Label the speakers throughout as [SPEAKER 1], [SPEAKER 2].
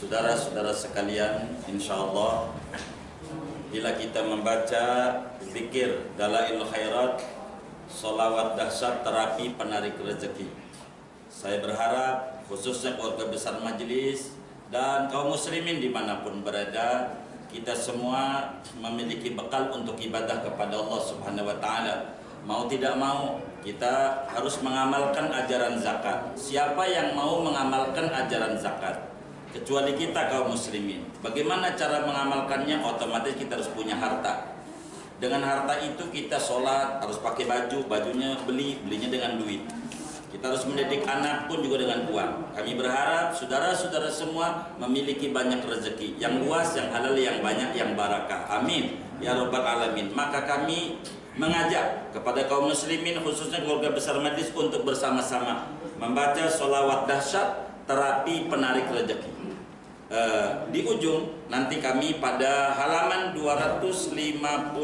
[SPEAKER 1] Saudara-saudara sekalian, insya Allah bila kita membaca zikir Dalailul Khairat, sholawat dahsyat terapi penarik rezeki, saya berharap khususnya keluarga besar majelis dan kaum muslimin dimanapun berada, kita semua memiliki bekal untuk ibadah kepada Allah Subhanahu wa Ta'ala. Mau tidak mau kita harus mengamalkan ajaran zakat. Siapa yang mau mengamalkan ajaran zakat kecuali kita kaum muslimin? Bagaimana cara mengamalkannya? Otomatis kita harus punya harta. Dengan harta itu kita sholat, harus pakai baju, bajunya belinya dengan duit. Kita harus mendidik anak pun juga dengan uang. Kami berharap saudara-saudara semua memiliki banyak rezeki, yang luas, yang halal, yang banyak, yang barakah. Amin ya rabbal alamin. Maka kami mengajak kepada kaum muslimin khususnya keluarga besar majelis untuk bersama-sama membaca sholawat dahsyat terapi penarik rezeki. Di ujung nanti kami pada halaman 255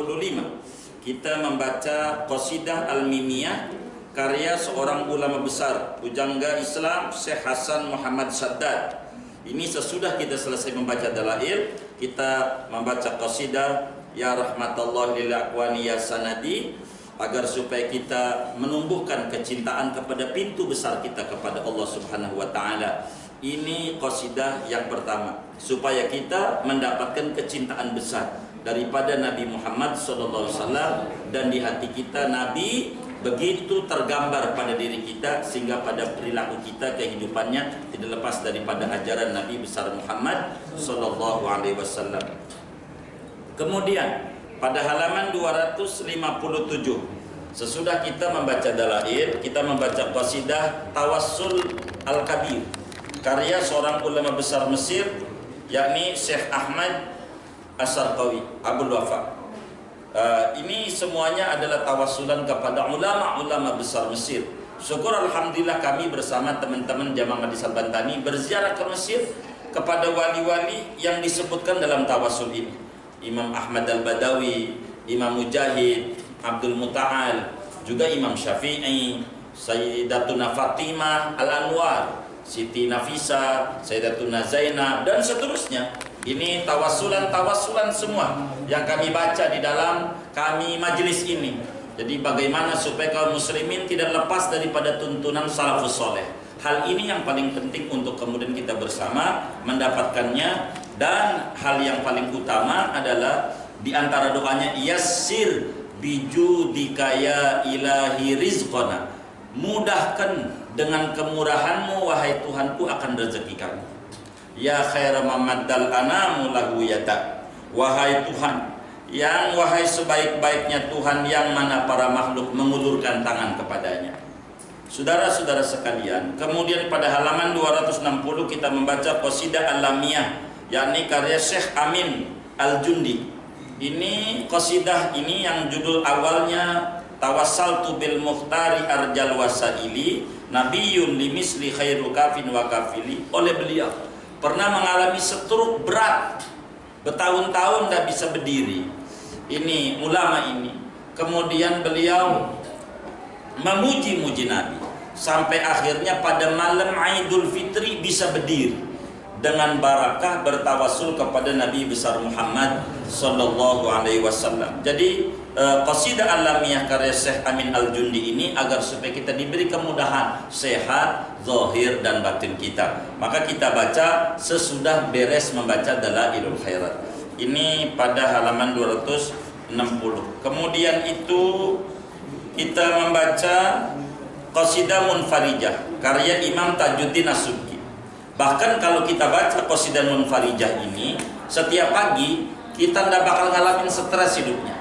[SPEAKER 1] kita membaca qasidah al-mimiyah karya seorang ulama besar pujangga Islam Syekh Hasan Muhammad Saddad. Ini sesudah kita selesai membaca dalail, kita membaca qasidah Ya rahmatullah lil aqwani ya sanadi, agar supaya kita menumbuhkan kecintaan kepada pintu besar kita kepada Allah Subhanahu wa Ta'ala. Ini qasidah yang pertama, supaya kita mendapatkan kecintaan besar daripada Nabi Muhammad SAW, dan di hati kita Nabi begitu tergambar pada diri kita sehingga pada perilaku kita, kehidupannya tidak lepas daripada ajaran Nabi besar Muhammad SAW. Kemudian pada halaman 257 sesudah kita membaca dalail, kita membaca qasidah Tawassul Al-Kabir karya seorang ulama besar Mesir, yakni Syekh Ahmad As-Sarqawi Abul Wafa. Ini semuanya adalah tawassulan kepada ulama-ulama besar Mesir. Syukur alhamdulillah kami bersama teman-teman Jamaah Hadis Al-Bantani berziarah ke Mesir kepada wali-wali yang disebutkan dalam tawassul ini. Imam Ahmad Al-Badawi, Imam Mujahid, Abdul Muta'al, juga Imam Syafi'i, Sayyidatuna Fatimah Al-Anwar, Siti Nafisa, Sayyidatuna Zainab, dan seterusnya. Ini tawassulan semua yang kami baca di dalam kami majelis ini. Jadi bagaimana supaya kaum muslimin tidak lepas daripada tuntunan salafus soleh. Hal ini yang paling penting untuk kemudian kita bersama mendapatkannya. Dan hal yang paling utama adalah di antara doanya yassir bijudika ya ilahi rizqana, mudahkan dengan kemurahanmu wahai Tuhanku akan rezeki kami. Ya khaira mamaddal anamu lahu yata, wahai Tuhan yang wahai sebaik-baiknya Tuhan yang mana para makhluk mengulurkan tangan kepadanya. Saudara-saudara sekalian, kemudian pada halaman 260 kita membaca qasidah al-lamiyah, yakni karya Syekh Amin Al-Jundi. Ini qasidah ini yang judul awalnya Tawassaltu bil Mukhtari Arjal Wasaili Nabiyun limisli khairu kafin wa kafili. Oleh beliau pernah mengalami stroke berat, bertahun-tahun tidak bisa berdiri. Ini ulama ini. Kemudian beliau memuji-muji Nabi sampai akhirnya pada malam Idul Fitri bisa berdiri dengan barakah bertawassul kepada Nabi besar Muhammad sallallahu alaihi wasallam. Jadi qasidah al-lamiyah karya Syekh Amin Al-Jundi ini agar supaya kita diberi kemudahan sehat zahir dan batin kita. Maka kita baca sesudah beres membaca Dalailul Khairat. Ini pada halaman 260. Kemudian itu kita membaca qasidah Munfarijah karya Imam Tajuddin As-Subki. Bahkan kalau kita baca qasidah Munfarijah ini setiap pagi kita tidak bakal ngalamin stres hidupnya.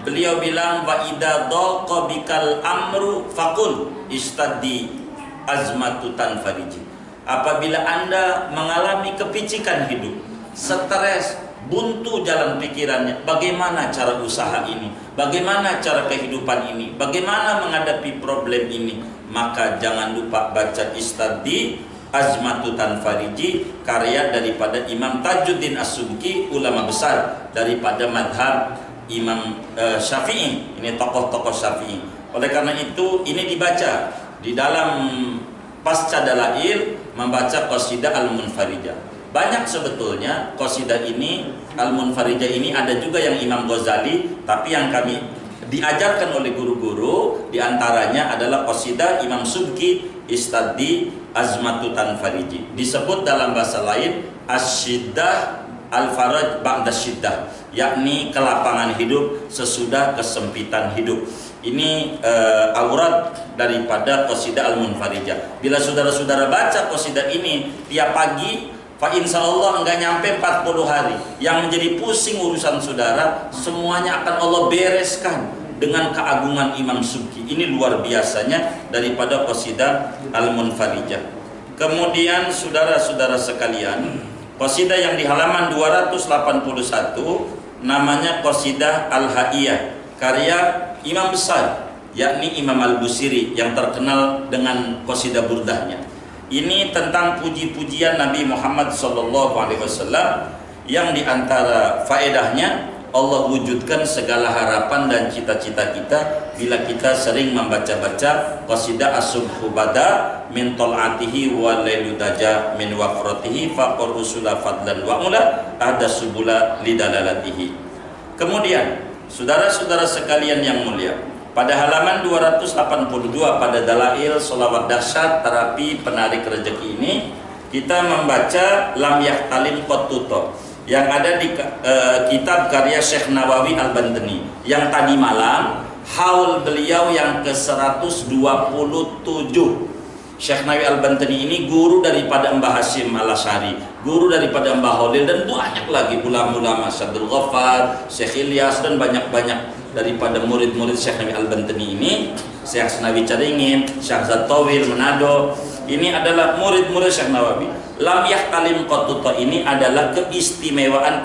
[SPEAKER 1] Beliau bilang wa idza daqa bikal amru faqul istaddi azmatu tanfariji. Apabila Anda mengalami kepicikan hidup, stres, buntu jalan pikirannya, bagaimana cara usaha ini, bagaimana cara kehidupan ini, bagaimana menghadapi problem ini, maka jangan lupa baca istaddi Azmatu Tanfariji karya daripada Imam Tajuddin As-Subki, ulama besar daripada madhab Imam Syafi'i. Ini tokoh-tokoh Syafi'i. Oleh karena itu ini dibaca di dalam pasca dalail, membaca qasidah Al-Munfarijah. Banyak sebetulnya qasidah ini, Al-Munfarijah ini, ada juga yang Imam Ghazali, tapi yang kami diajarkan oleh guru-guru diantaranya adalah qasidah Imam Subki Istadi Azmatu Tanfariji. Disebut dalam bahasa lain Asyiddah Al-Faraj Ba'da Syiddah, yakni kelapangan hidup sesudah kesempitan hidup. Ini aurat daripada qasidah Al-Munfarijah. Bila saudara-saudara baca qasidah ini tiap pagi, fa insya Allah enggak nyampe 40 hari yang menjadi pusing urusan saudara, semuanya akan Allah bereskan dengan keagungan Imam Subki. Ini luar biasanya daripada qasidah Al-Munfarijah. Kemudian saudara-saudara sekalian, qasidah yang di halaman 281 namanya qasidah Al-Haiyah, karya imam besar, yakni Imam Al-Busiri yang terkenal dengan qasidah burdahnya. Ini tentang puji-pujian Nabi Muhammad SAW yang diantara faedahnya Allah wujudkan segala harapan dan cita-cita kita bila kita sering membaca-baca qasidah As-Subhu Bada min tol'atihi wa lailu daja min waqratihi faqur usula fadlan wa ula ada subula lidalalatihi. Kemudian saudara-saudara sekalian yang mulia, pada halaman 282 pada Dalail Sholawat Dahsyat Terapi Penarik Rezeki ini kita membaca Lam Yahtalim Qattuto yang ada di kitab karya Syekh Nawawi Al-Bantani, yang tadi malam haul beliau yang ke-127. Syekh Nawawi Al-Bantani ini guru daripada Mbah Hashim Al-Asy'ari, guru daripada Mbah Holil, dan banyak lagi ulama-ulama, Syabdul Ghaffar, Syekh Ilyas, dan banyak-banyak daripada murid-murid Syekh Nawawi Al-Bantani ini. Syekh Senawi Caringin, Syekh Zatawil Manado, ini adalah murid-murid Syekh Nawawi. Lam Yahtalim Qattuto ini adalah keistimewaan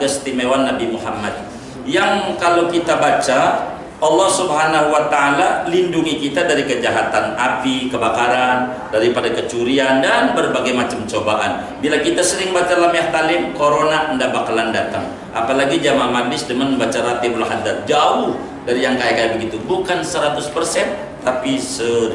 [SPEAKER 1] Nabi Muhammad yang kalau kita baca, Allah Subhanahu wa Ta'ala lindungi kita dari kejahatan api, kebakaran, daripada kecurian dan berbagai macam cobaan. Bila kita sering baca Lam Yahtalim, corona tidak bakalan datang. Apalagi jamaah majlis dengan membaca Ratibul Haddad, jauh dari yang kayak begitu, bukan 100% tapi 1000%.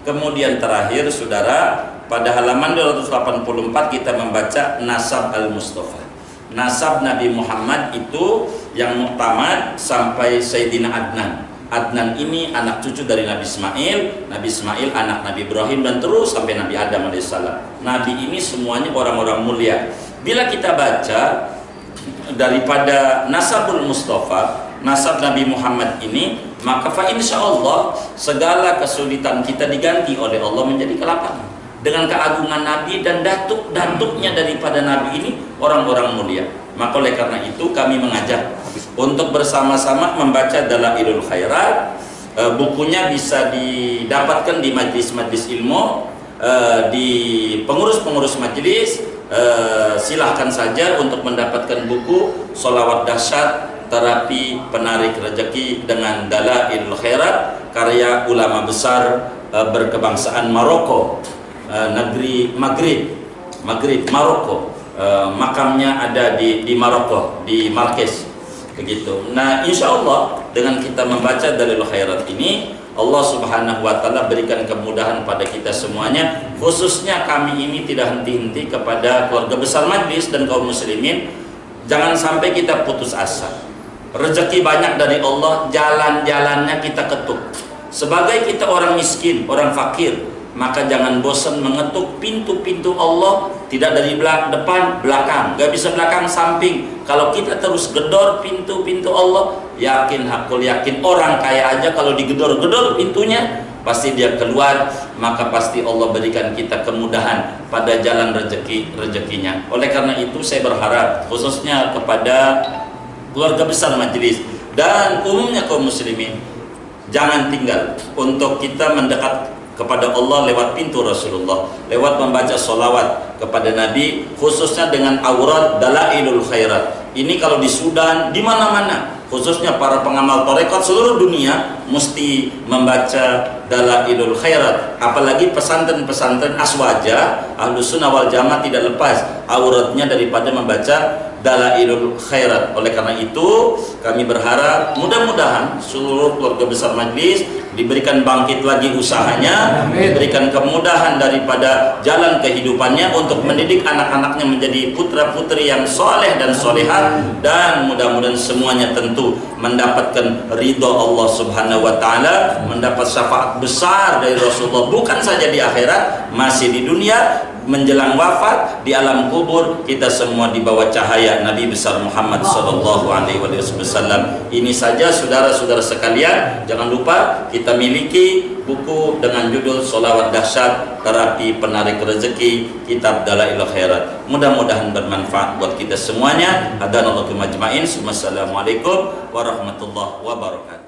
[SPEAKER 1] Kemudian terakhir saudara, pada halaman 284 kita membaca Nasab Al-Mustafa. Nasab Nabi Muhammad itu yang muktamad sampai Sayyidina Adnan. Adnan ini anak cucu dari Nabi Ismail, Nabi Ismail anak Nabi Ibrahim, dan terus sampai Nabi Adam AS. Nabi ini semuanya orang-orang mulia. Bila kita baca daripada Nasabul Mustafa, nasab Nabi Muhammad ini, maka fa insya Allah segala kesulitan kita diganti oleh Allah menjadi kelapangan dengan keagungan Nabi dan datuk-datuknya daripada Nabi ini orang-orang mulia. Maka oleh karena itu kami mengajak untuk bersama-sama membaca Dalailul Khairat. Bukunya bisa didapatkan di majlis-majlis ilmu, di pengurus-pengurus majlis. Silahkan saja untuk mendapatkan buku Sholawat Dahsyat Terapi Penarik Rezeki dengan Dalailul Khairat karya ulama besar berkebangsaan Maroko, negeri Maghrib Maroko. Makamnya ada di Maroko, di Marrakesh begitu. Nah, insya Allah dengan kita membaca Dalailul Khairat ini, Allah Subhanahu wa Ta'ala berikan kemudahan pada kita semuanya, khususnya kami ini tidak henti-henti kepada keluarga besar majlis dan kaum muslimin. Jangan sampai kita putus asa. Rezeki banyak dari Allah, jalan-jalannya kita ketuk. Sebagai kita orang miskin, orang fakir, maka jangan bosan mengetuk pintu-pintu Allah, tidak dari depan, belakang, gak bisa belakang, samping. Kalau kita terus gedor pintu-pintu Allah, yakin hakul yakin orang kaya aja kalau digedor-gedor pintunya, pasti dia keluar, maka pasti Allah berikan kita kemudahan pada jalan rezekinya. Oleh karena itu saya berharap khususnya kepada keluarga besar majelis dan umumnya kaum muslimin, jangan tinggal untuk kita mendekat kepada Allah lewat pintu Rasulullah, lewat membaca sholawat kepada Nabi, khususnya dengan aurat Dalailul Khairat. Ini kalau di Sudan, di mana-mana, khususnya para pengamal tarekat seluruh dunia mesti membaca Dalailul Khairat. Apalagi pesantren-pesantren aswaja Ahlus Sunnah wal Jamaah tidak lepas auratnya daripada membaca Dalailul Khairat. Oleh karena itu kami berharap mudah-mudahan seluruh keluarga besar majlis diberikan bangkit lagi usahanya, diberikan kemudahan daripada jalan kehidupannya untuk mendidik anak-anaknya menjadi putra-putri yang soleh dan solehat, dan mudah-mudahan semuanya tentu mendapatkan ridha Allah Subhanahu wa taala, mendapat syafaat besar dari Rasulullah, bukan saja di akhirat, masih di dunia. Menjelang wafat di alam kubur kita semua di bawah cahaya Nabi besar Muhammad sallallahu alaihi wasallam. Ini saja saudara-saudara sekalian, jangan lupa kita miliki buku dengan judul Sholawat Dahsyat Terapi Penarik Rezeki, kitab Dalailul Khairat. Mudah-mudahan bermanfaat buat kita semuanya. Hadanallahu majma'in. Wassalamualaikum warahmatullahi wabarakatuh.